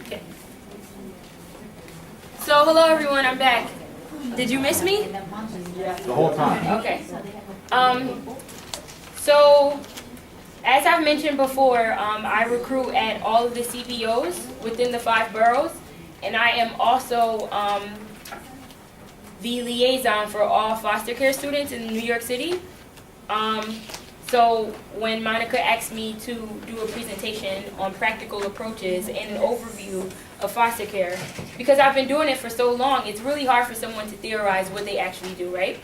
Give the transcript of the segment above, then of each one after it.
Okay. So, hello everyone, I'm back. Did you miss me? The whole time. Okay. So, as I've mentioned before, I recruit at all of the CBOs within the 5 boroughs, and I am also the liaison for all foster care students in New York City. So when Monica asked me to do a presentation on practical approaches and an overview of foster care, because I've been doing it for so long, it's really hard for someone to theorize what they actually do, right?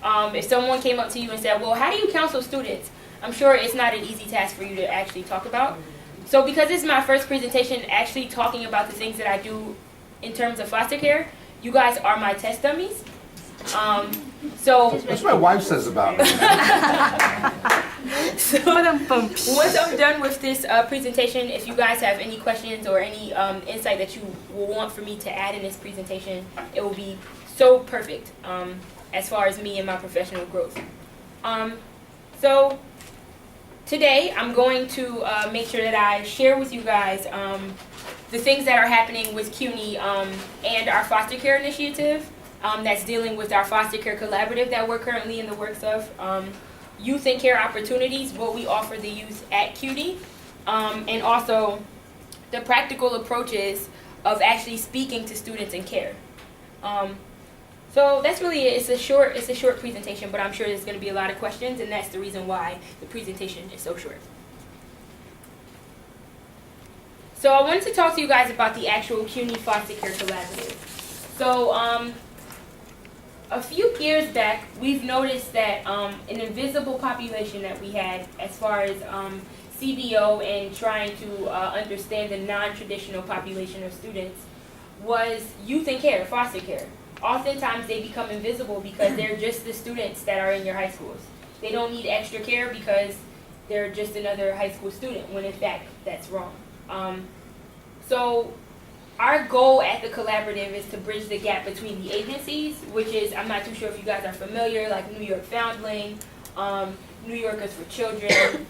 If someone came up to you and said, well, how do you counsel students? I'm sure it's not an easy task for you to actually talk about. So because this is my first presentation actually talking about the things that I do in terms of foster care, you guys are my test dummies. So That's what my wife says about me. So once I'm done with this presentation, if you guys have any questions or any insight that you will want for me to add in this presentation, it will be so perfect as far as me and my professional growth. So today I'm going to make sure that I share with you guys the things that are happening with CUNY and our foster care initiative. That's dealing with our foster care collaborative that we're currently in the works of. Youth and care opportunities, what we offer the youth at CUNY, and also the practical approaches of actually speaking to students in care. So that's really it. It's a short presentation, but I'm sure there's going to be a lot of questions, and that's the reason why the presentation is so short. So I wanted to talk to you guys about the actual CUNY Foster Care Collaborative. So a few years back, we've noticed that an invisible population that we had as far as CBO and trying to understand the non-traditional population of students was youth and care, foster care. Oftentimes they become invisible because they're just the students that are in your high schools. They don't need extra care because they're just another high school student, when in fact that's wrong. So our goal at the collaborative is to bridge the gap between the agencies, which is, I'm not too sure if you guys are familiar, like New York Foundling, New Yorkers for Children,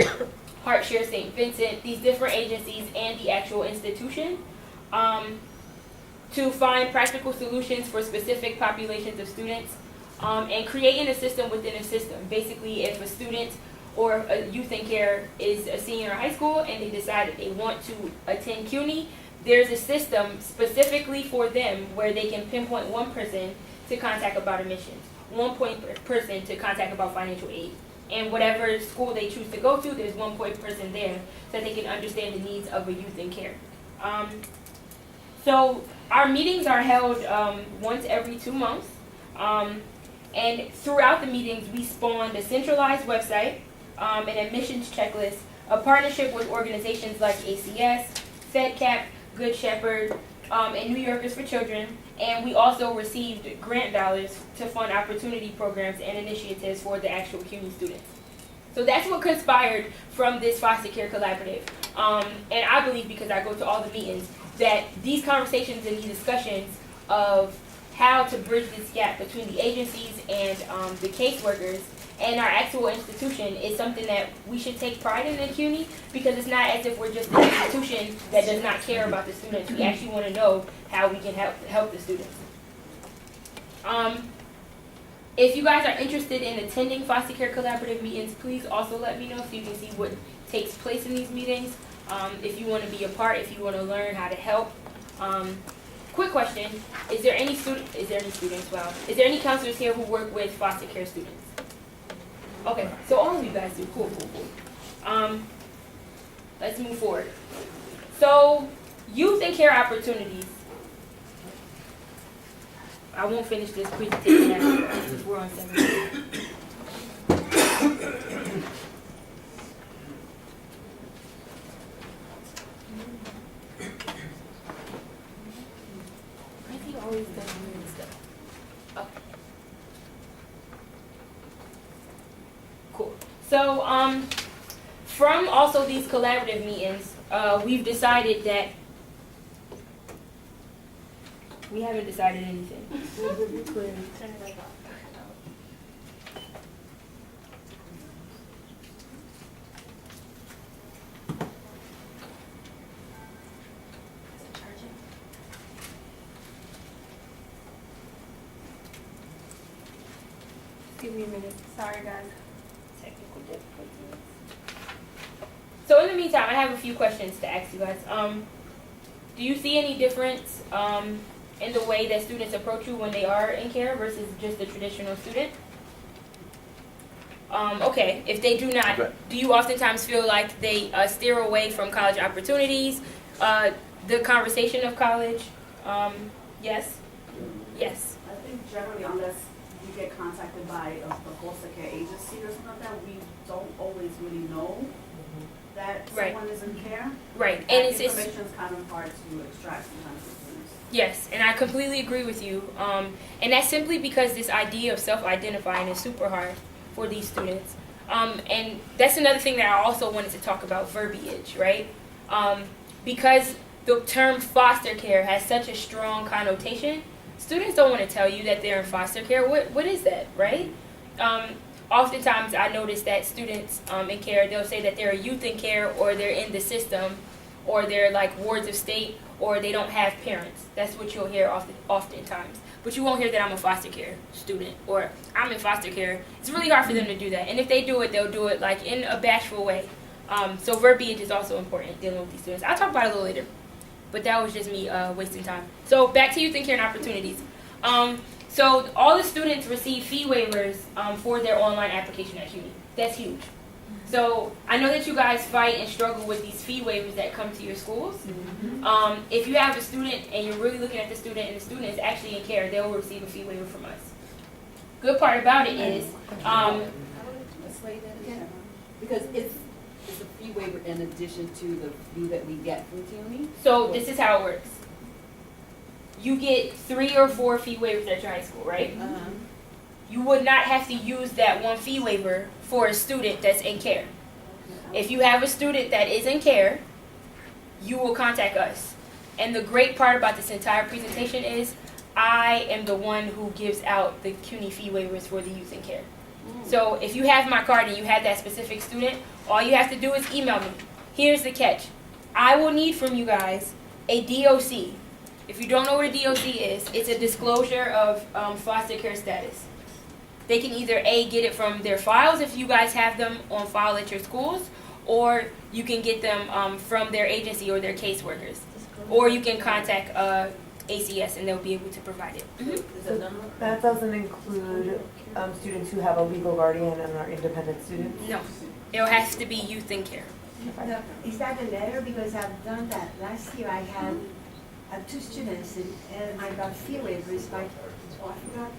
HeartShare St. Vincent, these different agencies and the actual institution, to find practical solutions for specific populations of students, and creating a system within a system. Basically, if a student or a youth in care is a senior in high school and they decide that they want to attend CUNY, there's a system specifically for them where they can pinpoint one person to contact about admissions, one person to contact about financial aid. And whatever school they choose to go to, there's one person there so that they can understand the needs of a youth in care. So our meetings are held once every 2 months. And throughout the meetings, we spawned a centralized website, an admissions checklist, a partnership with organizations like ACS, FedCap, Good Shepherd, and New Yorkers for Children, and we also received grant dollars to fund opportunity programs and initiatives for the actual CUNY students. So that's what conspired from this foster care collaborative. And I believe, because I go to all the meetings, that these conversations and these discussions of how to bridge this gap between the agencies and the caseworkers and our actual institution is something that we should take pride in at CUNY, because it's not as if we're just an institution that does not care about the students. We actually want to know how we can help the students. If you guys are interested in attending foster care collaborative meetings, please also let me know so you can see what takes place in these meetings. If you want to be a part, if you want to learn how to help. Quick question, is there any counselors here who work with foster care students? Okay, so all of you guys do. Cool. Let's move forward. So, youth and care opportunities. I won't finish this presentation after we're on 7. Why is he always doing weird stuff? Okay. Cool. So, from also these collaborative meetings, we've decided that we haven't decided anything. Clearly. Turn it off. Is it charging? Give me a minute. Sorry, guys. Technical difficulties. So in the meantime, I have a few questions to ask you guys. Do you see any difference in the way that students approach you when they are in care versus just the traditional student? Okay, if they do not, Okay. do you oftentimes feel like they steer away from college opportunities, the conversation of college? Yes? Yes. I think generally, unless you get contacted by a foster care agency or something like that, we don't always really know that Right. someone is in care. Right, That and it's information is kind of hard to extract sometimes from students. yes, and I completely agree with you. And that's simply because this idea of self-identifying is super hard for these students. And that's another thing that I also wanted to talk about, verbiage, right? Because the term foster care has such a strong connotation, students don't want to tell you that they're in foster care. What is that, right? Oftentimes I notice that students in care, they'll say that they're a youth in care, or they're in the system, or they're like wards of state, or they don't have parents. That's what you'll hear oftentimes. But you won't hear that I'm a foster care student, or I'm in foster care. It's really hard for them to do that. And if they do it, they'll do it like in a bashful way. So verbiage is also important dealing with these students. I'll talk about it a little later. But that was just me wasting time. So back to youth and care and opportunities. So all the students receive fee waivers for their online application at CUNY. That's huge. So I know that you guys fight and struggle with these fee waivers that come to your schools. If you have a student and you're really looking at the student and the student is actually in care, they'll receive a fee waiver from us. Good part about it is, Because it's a fee waiver in addition to the fee that we get from CUNY? so this is how it works. You get 3 or 4 fee waivers at your high school, right? You would not have to use that one fee waiver for a student that's in care. If you have a student that is in care, you will contact us. And the great part about this entire presentation is I am the one who gives out the CUNY fee waivers for the youth in care. So if you have my card and you have that specific student, all you have to do is email me. Here's the catch. I will need from you guys a DOC. If you don't know what a DOC is, it's a disclosure of foster care status. They can either A, get it from their files if you guys have them on file at your schools, or you can get them from their agency or their caseworkers. Or you can contact ACS and they'll be able to provide it. That doesn't include students who have a legal guardian and are independent students? No, it has to be youth in care. No, is that a letter? Because I've done that. Last year I had 2 students and I got fee waivers, but I forgot.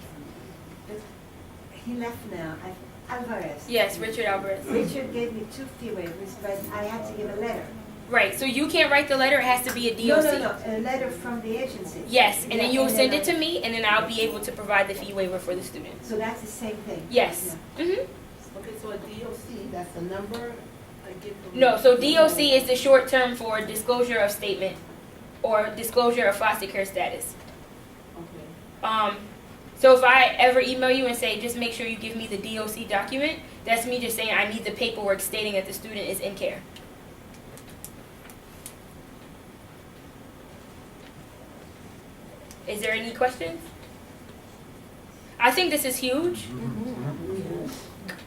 He left now. Alvarez. Yes, Richard Alvarez. Richard gave me 2 fee waivers, but I had to give a letter. Right, so you can't write the letter, it has to be a DOC. No, a letter from the agency. Yes, and then Yeah, you'll and send then it to me, and then I'll be able to provide the fee waiver for the student. So that's the same thing? Yes. Yeah. hmm Okay, so a DOC, that's the number I get from. No, so DOC is the short term for disclosure of statement or disclosure of foster care status. Okay. So if I ever email you and say, just make sure you give me the DOC document, that's me just saying I need the paperwork stating that the student is in care. Is there any questions? I think this is huge.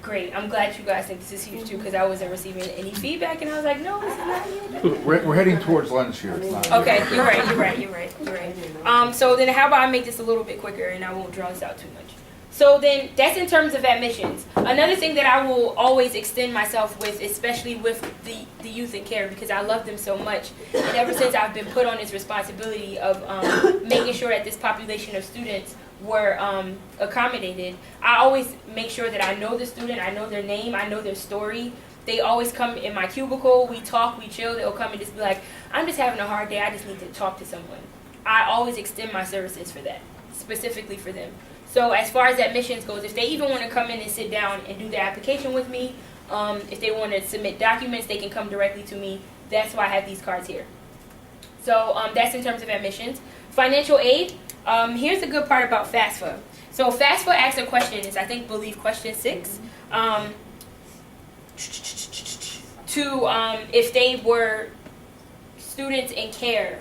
Great. I'm glad you guys think this is huge too, because I wasn't receiving any feedback, and I was like, no, this is not huge. We're heading towards lunch here. It's not. Okay, you're right. So then how about I make this a little bit quicker, and I won't draw this out too much. So then that's in terms of admissions. Another thing that I will always extend myself with, especially with the youth in care, because I love them so much. And ever since I've been put on this responsibility of making sure that this population of students were accommodated, I always make sure that I know the student, I know their name, I know their story. They always come in my cubicle, we talk, we chill, they'll come and just be like, I'm just having a hard day, I just need to talk to someone. I always extend my services for that, specifically for them. So as far as admissions goes, if they even want to come in and sit down and do their application with me, if they want to submit documents, they can come directly to me. That's why I have these cards here. So that's in terms of admissions. Financial aid, here's the good part about FAFSA. So FAFSA asks a question, is I believe question 6, if they were students in care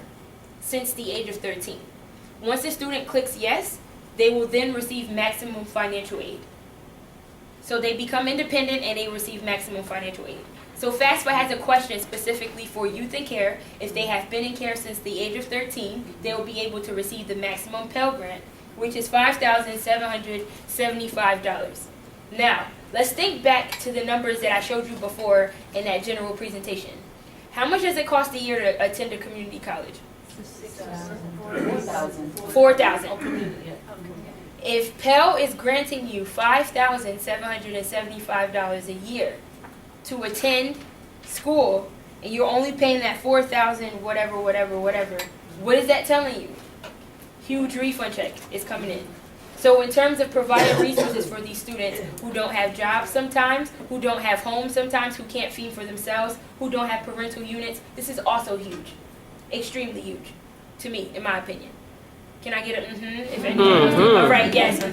since the age of 13. Once the student clicks yes, they will then receive maximum financial aid. So they become independent and they receive maximum financial aid. So FAFSA has a question specifically for youth in care. If they have been in care since the age of 13, they will be able to receive the maximum Pell Grant, which is $5,775. Now, let's think back to the numbers that I showed you before in that general presentation. How much does it cost a year to attend a community college? $4,000. If Pell is granting you $5,775 a year to attend school, and you're only paying that $4,000 whatever, what is that telling you? Huge refund check is coming in. So in terms of providing resources for these students who don't have jobs sometimes, who don't have homes sometimes, who can't feed for themselves, who don't have parental units, this is also huge. Extremely huge, to me, in my opinion. Can I get a if anyone? All right, yes,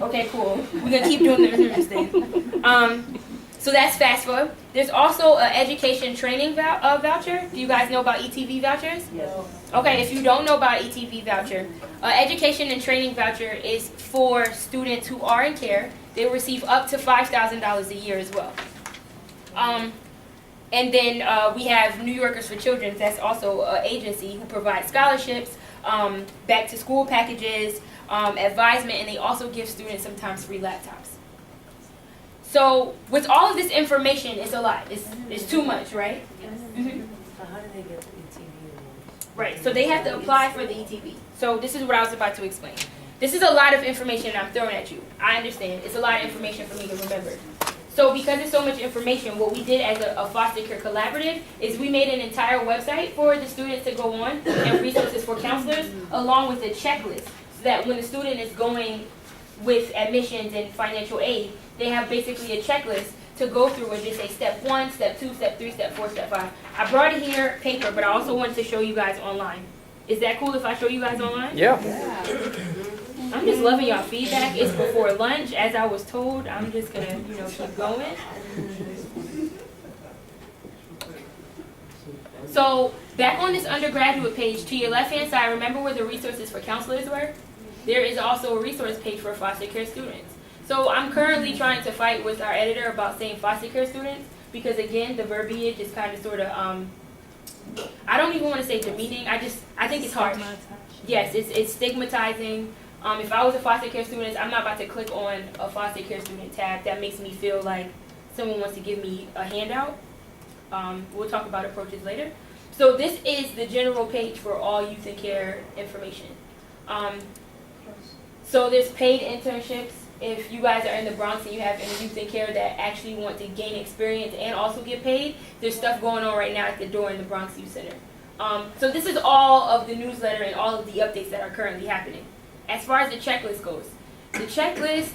Okay, cool. We're going to keep doing the thing. So that's FAFSA. There's also an education training voucher. Do you guys know about ETV vouchers? Yes. Okay, if you don't know about ETV voucher, education and training voucher is for students who are in care. They receive up to $5,000 a year as well. And then we have New Yorkers for Children. That's also an agency who provides scholarships, back to school packages, advisement, and they also give students sometimes free laptops. So with all of this information, it's a lot. It's too much, right? Mm-hmm. So how do they get the ETV awards? Right, so they have to apply for the ETV. So this is what I was about to explain. This is a lot of information I'm throwing at you. I understand. It's a lot of information for me to remember. So because there's so much information, what we did as a foster care collaborative is we made an entire website for the students to go on and resources for counselors along with a checklist so that when the student is going with admissions and financial aid, they have basically a checklist to go through and just say step 1, step 2, step 3, step 4, step 5. I brought it here paper, but I also wanted to show you guys online. Is that cool if I show you guys online? Yeah. I'm just loving y'all feedback. It's before lunch, as I was told. I'm just gonna, keep going. So back on this undergraduate page, to your left-hand side, remember where the resources for counselors were? There is also a resource page for foster care students. So I'm currently trying to fight with our editor about saying foster care students because again, the verbiage is kind of sort of, I don't even want to say demeaning. I think it's harsh. Yes, it's stigmatizing. If I was a foster care student, I'm not about to click on a foster care student tab. That makes me feel like someone wants to give me a handout. We'll talk about approaches later. So this is the general page for all youth and care information. So there's paid internships. If you guys are in the Bronx and you have any youth in care that actually want to gain experience and also get paid, there's stuff going on right now at the door in the Bronx Youth Center. So this is all of the newsletter and all of the updates that are currently happening. As far as the checklist goes, the checklist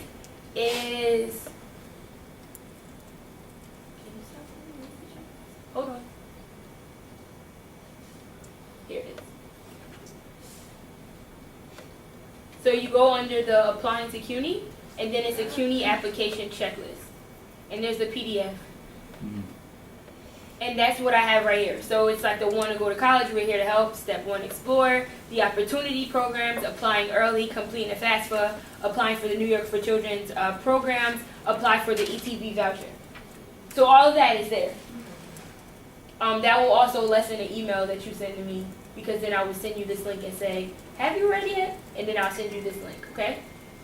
is, hold on. Here it is. So you go under the applying to CUNY, and then it's a CUNY application checklist. And there's the PDF. And that's what I have right here. So it's like the one to go to college, we're here to help. Step 1, explore. The opportunity programs, applying early, completing a FAFSA, applying for the New York for Children's programs, apply for the ETV voucher. So all of that is there. That will also lessen the email that you send to me because then I will send you this link and say, have you read it yet? And then I'll send you this link, okay?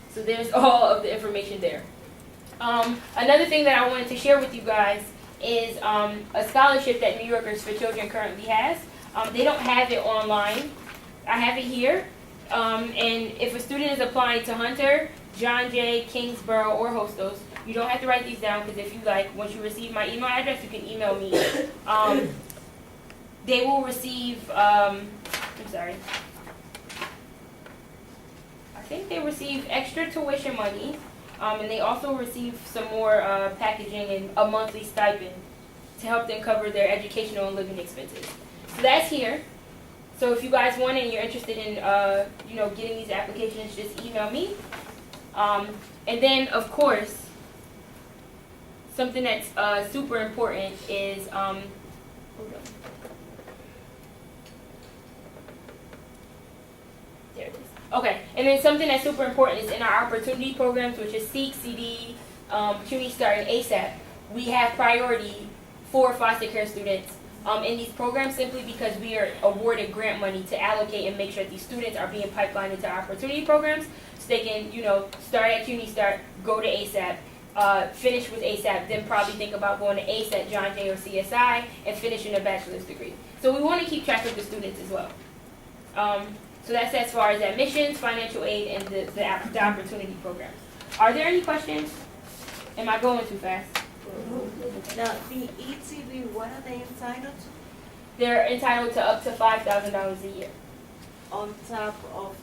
So there's all of the information there. Another thing that I wanted to share with you guys is a scholarship that New Yorkers for Children currently has. They don't have it online. I have it here. And if a student is applying to Hunter, John Jay, Kingsborough, or Hostos, you don't have to write these down because if you once you receive my email address, you can email me. They will receive, I'm sorry. I think they receive extra tuition money. And they also receive some more packaging and a monthly stipend to help them cover their educational and living expenses. So that's here. So if you guys want it and you're interested in, getting these applications, just email me. And then, of course, something that's super important is, hold on. There it is. Okay, and then something that's super important is in our opportunity programs, which is SEEK, CD, CUNY starting ASAP, we have priority for foster care students in these programs simply because we are awarded grant money to allocate and make sure that these students are being pipelined into opportunity programs so they can, start at CUNY, go to ASAP, finish with ASAP, then probably think about going to ASAP, John Jay, or CSI, and finishing a bachelor's degree. So we want to keep track of the students as well. So that's as far as admissions, financial aid, and the opportunity programs. Are there any questions? Am I going too fast? Now, the ETV, what are they entitled to? They're entitled to up to $5,000 a year. On top of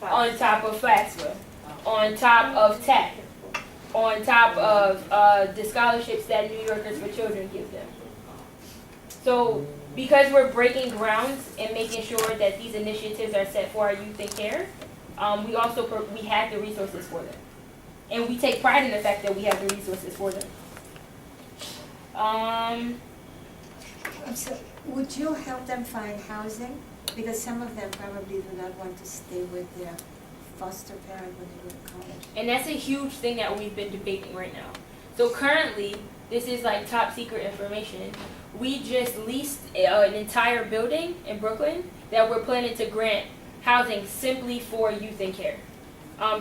On top of FAFSA, on top of TAP, on top of the scholarships that New Yorkers for Children give them. So because we're breaking grounds and making sure that these initiatives are set for our youth in care, we also we have the resources for them. And we take pride in the fact that we have the resources for them. So, would you help them find housing? Because some of them probably do not want to stay with their foster parent when they go to college. And that's a huge thing that we've been debating right now. So currently, this is like top secret information. We just leased an entire building in Brooklyn that we're planning to grant housing simply for youth in care.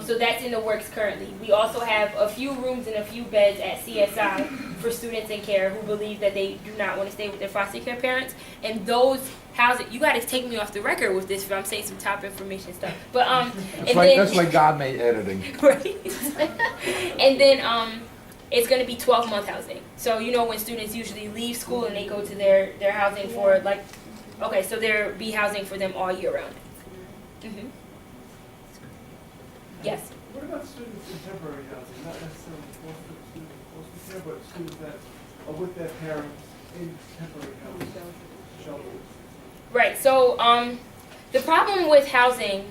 So that's in the works currently. We also have a few rooms and a few beds at CSI for students in care who believe that they do not want to stay with their foster care parents. And those housing, you got to take me off the record with this if I'm saying some top information stuff. But That's like God made editing. Right. And then it's going to be 12-month housing. So when students usually leave school and they go to their housing for so there be housing for them all year round. Mm-hmm. Yes. What about students in temporary housing, not necessarily foster care, but students that are with their parents in temporary housing, shelters? Right. So the problem with housing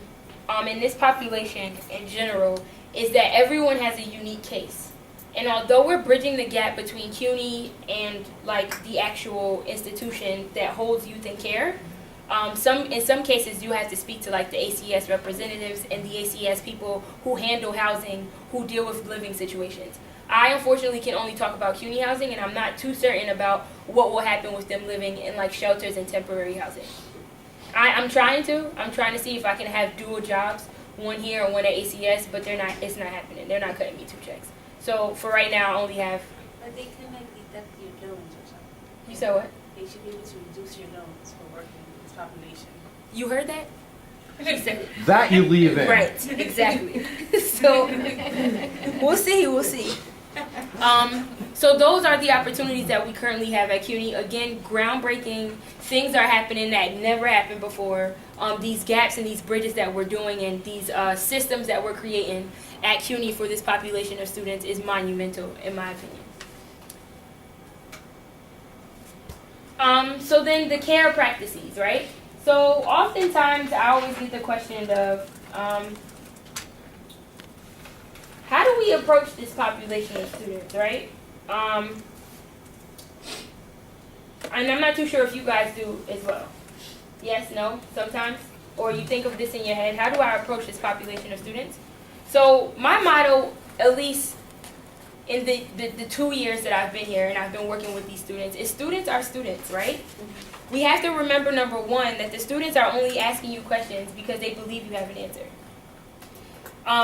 in this population in general is that everyone has a unique case. And although we're bridging the gap between CUNY and the actual institution that holds youth in care, in some cases you have to speak to the ACS representatives and the ACS people who handle housing, who deal with living situations. I unfortunately can only talk about CUNY housing, and I'm not too certain about what will happen with them living in shelters and temporary housing. I'm trying to see if I can have dual jobs, one here and one at ACS, but it's not happening. They're not cutting me 2 checks. So for right now I only have. But they can deduct your loans or something. You said what? They should be able to reduce your loans for working with this population. You heard that? She said it. That you leave in. Right, exactly. So we'll see. So those are the opportunities that we currently have at CUNY. Again, groundbreaking things are happening that never happened before. These gaps and these bridges that we're doing and these systems that we're creating at CUNY for this population of students is monumental, in my opinion. So then the care practices, right? So oftentimes I always get the question of, how do we approach this population of students, right? And I'm not too sure if you guys do as well. Yes, no, sometimes? Or you think of this in your head, how do I approach this population of students? So my motto, at least in the 2 years that I've been here and I've been working with these students, is students are students, right? We have to remember, number one, that the students are only asking you questions because they believe you have an answer.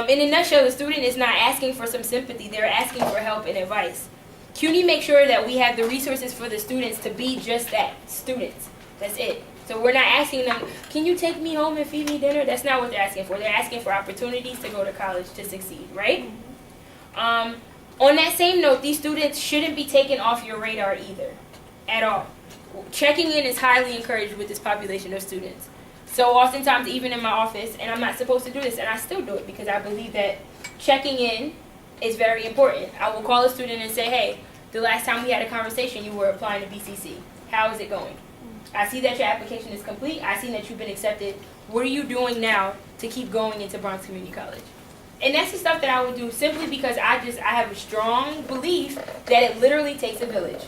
In a nutshell, the student is not asking for some sympathy, they're asking for help and advice. CUNY makes sure that we have the resources for the students to be just that, students. That's it. So we're not asking them, can you take me home and feed me dinner? That's not what they're asking for. They're asking for opportunities to go to college to succeed, right? On that same note, these students shouldn't be taken off your radar either, at all. Checking in is highly encouraged with this population of students. So oftentimes, even in my office, and I'm not supposed to do this, and I still do it because I believe that checking in is very important. I will call a student and say, hey, the last time we had a conversation, you were applying to BCC. How is it going? I see that your application is complete. I see that you've been accepted. What are you doing now to keep going into Bronx Community College? And that's the stuff that I would do simply because I have a strong belief that it literally takes a village.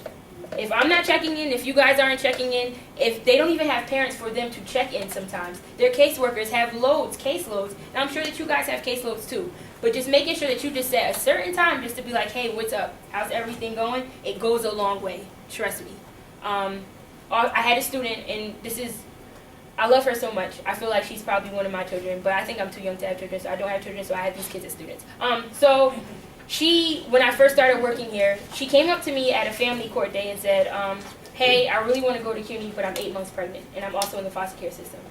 If I'm not checking in, if you guys aren't checking in, if they don't even have parents for them to check in sometimes, their caseworkers have caseloads, and I'm sure that you guys have caseloads too. But just making sure that you just set a certain time just to be like, hey, what's up? How's everything going? It goes a long way. Trust me. I had a student, and I love her so much. I feel like she's probably one of my children, but I think I'm too young to have children, so I don't have children, so I have these kids as students. So when I first started working here, she came up to me at a family court day and said, hey, I really want to go to CUNY, but I'm 8 months pregnant, and I'm also in the foster care system.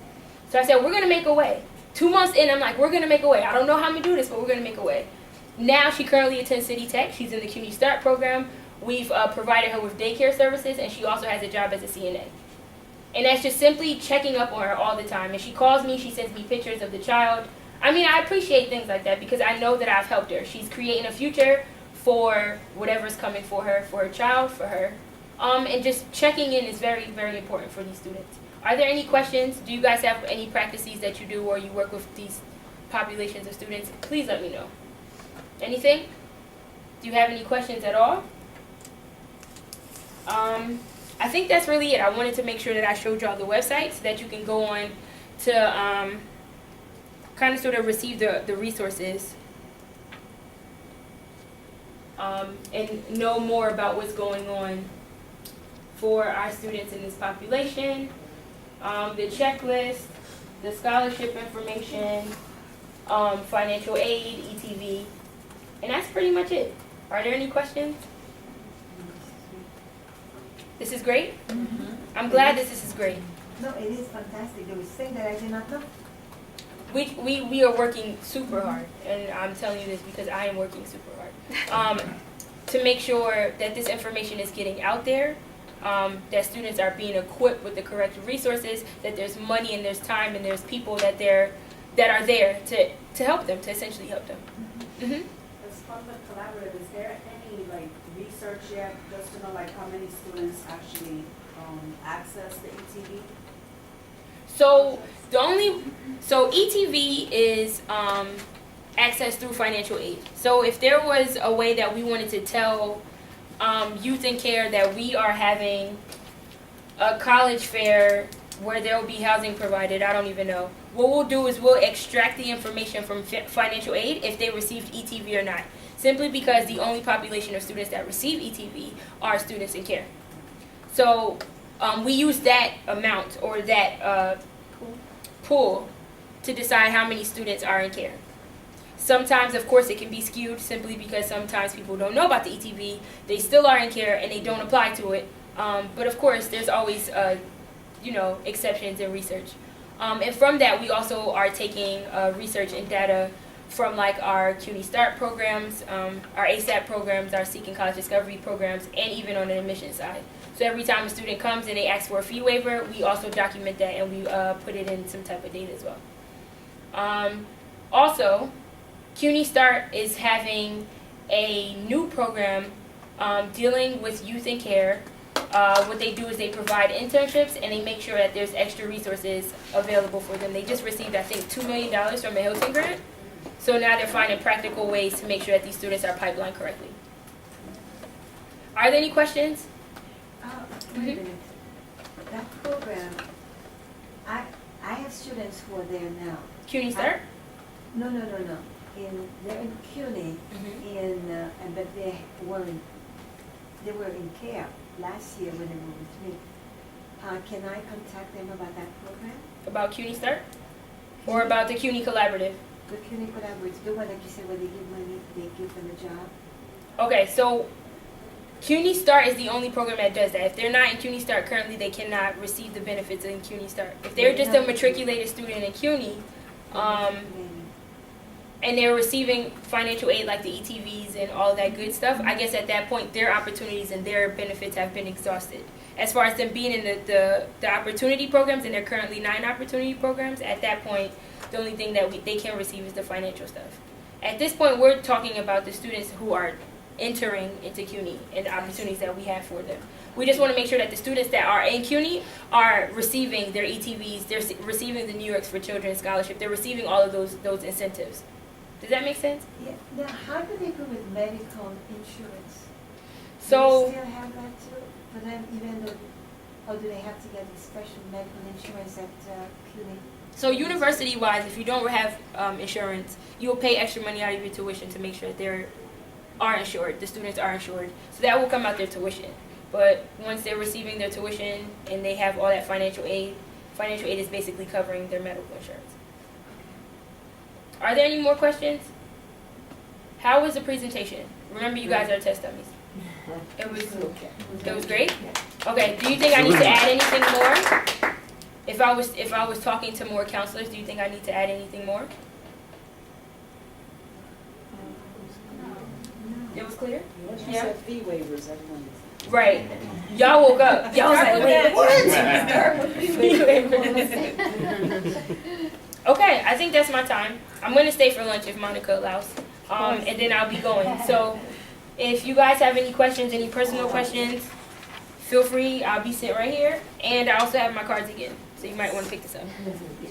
So I said, we're going to make a way. 2 months in, I'm like, we're going to make a way. I don't know how I'm going to do this, but we're going to make a way. Now she currently attends City Tech. She's in the CUNY Start program. We've provided her with daycare services, and she also has a job as a CNA. And that's just simply checking up on her all the time. And she calls me, she sends me pictures of the child. I mean, I appreciate things like that because I know that I've helped her. She's creating a future for whatever's coming for her child, for her. And just checking in is very, very important for these students. Are there any questions? Do you guys have any practices that you do or you work with these populations of students? Please let me know. Anything? Do you have any questions at all? I think that's really it. I wanted to make sure that I showed y'all the website so that you can go on to kind of sort of receive the resources and know more about what's going on for our students in this population, the checklist, the scholarship information, financial aid, ETV, and that's pretty much it. Are there any questions? This is great? Mm-hmm. I'm glad that this is great. No, it is fantastic. There was things that I did not know. We are working super hard, and I'm telling you this because I am working super hard, to make sure that this information is getting out there, that students are being equipped with the correct resources, that there's money and there's time and there's people that are there to help them, to essentially help them. Mm-hmm. As part of the collaborative, is there any research yet just to know how many students actually access the ETV? So ETV is access through financial aid. So if there was a way that we wanted to tell youth in care that we are having a college fair where there will be housing provided, I don't even know. What we'll do is we'll extract the information from financial aid if they received ETV or not. Simply because the only population of students that receive ETV are students in care. So we use that amount or that pool to decide how many students are in care. Sometimes, of course, it can be skewed simply because sometimes people don't know about the ETV. They still are in care and they don't apply to it. But of course, there's always exceptions in research. And from that, we also are taking research and data from our CUNY Start programs, our ASAP programs, our Seeking College Discovery programs, and even on the admissions side. So every time a student comes and they ask for a fee waiver, we also document that and we put it in some type of data as well. Also, CUNY Start is having a new program dealing with youth in care. What they do is they provide internships and they make sure that there's extra resources available for them. They just received, I think, $2 million from a Hilton grant. So now they're finding practical ways to make sure that these students are pipelined correctly. Are there any questions? Wait a minute. That program, I have students who are there now. CUNY Start? No. They're in CUNY, but they were in care last year when they were with me. Can I contact them about that program? About CUNY Start? Or about the CUNY Collaborative? The CUNY Collaborative, the one that you said where they give money, they give them a job? Okay, so CUNY Start is the only program that does that. If they're not in CUNY Start currently, they cannot receive the benefits in CUNY Start. If they're just a matriculated student in CUNY, and they're receiving financial aid like the ETVs and all of that good stuff, I guess at that point their opportunities and their benefits have been exhausted. As far as them being in the opportunity programs, and there are currently 9 opportunity programs, at that point the only thing that they can receive is the financial stuff. At this point we're talking about the students who are entering into CUNY and the opportunities that we have for them. We just want to make sure that the students that are in CUNY are receiving their ETVs, they're receiving the New Yorks for Children Scholarship, they're receiving all of those incentives. Does that make sense? Yeah. Now, how do they go with medical insurance? So Do you still have that too? for them, even though, or do they have to get a special medical insurance at CUNY? So university-wise, if you don't have insurance, you will pay extra money out of your tuition to make sure that they are insured, the students are insured. So that will come out their tuition. But once they're receiving their tuition and they have all that financial aid is basically covering their medical insurance. Are there any more questions? How was the presentation? Remember, you guys are test dummies. It was great? Okay, do you think I need to add anything more? If I was talking to more counselors, do you think I need to add anything more? It was clear? Once you said fee waivers, everyone is. Right. Y'all woke up. Y'all was like, wait, what? Okay, I think that's my time. I'm going to stay for lunch if Monica allows. And then I'll be going. So if you guys have any questions, any personal questions, feel free. I'll be sitting right here. And I also have my cards again. So you might want to pick this up. Thank you.